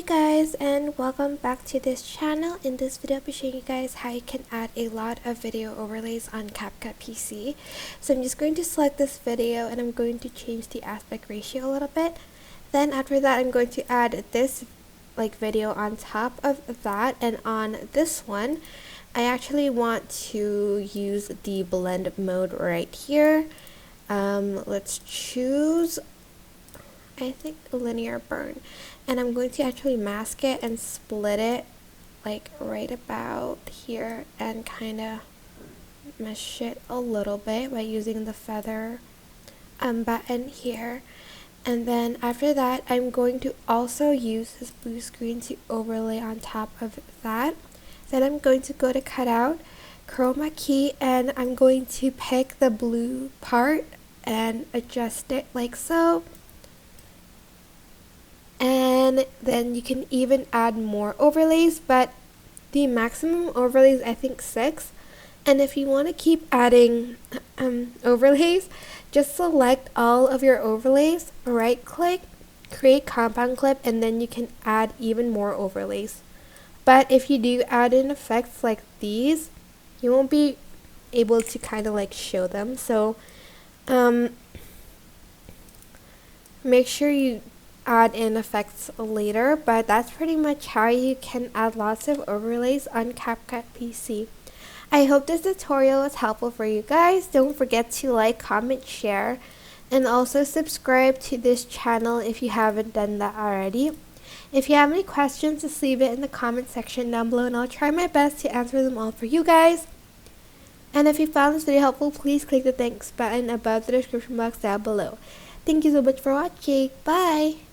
Hey guys, and welcome back to this channel. In this video I'll be showing you guys how you can add a lot of video overlays on CapCut PC. So I'm just going to select this video and I'm going to change the aspect ratio a little bit. Then after that I'm going to add this video on top of that, and on this one I actually want to use the blend mode right here. Let's choose, I think, linear burn, and I'm going to actually mask it and split it like right about here and kind of mesh it a little bit by using the feather button here. And then after that I'm going to also use this blue screen to overlay on top of that. Then I'm going to go to cutout, chroma key, and I'm going to pick the blue part and adjust it like so. And then you can even add more overlays, but the maximum overlays I think 6. And if you want to keep adding overlays, just select all of your overlays, right click, create compound clip, and then you can add even more overlays. But if you do add in effects like these, you won't be able to kind of like show them. So make sure you add in effects later, but that's pretty much how you can add lots of overlays on CapCut PC. I hope this tutorial was helpful for you guys. Don't forget to like, comment, share, and also subscribe to this channel if you haven't done that already. If you have any questions, just leave it in the comment section down below and I'll try my best to answer them all for you guys. And if you found this video helpful, please click the thanks button above the description box down below. Thank you so much for watching. Bye!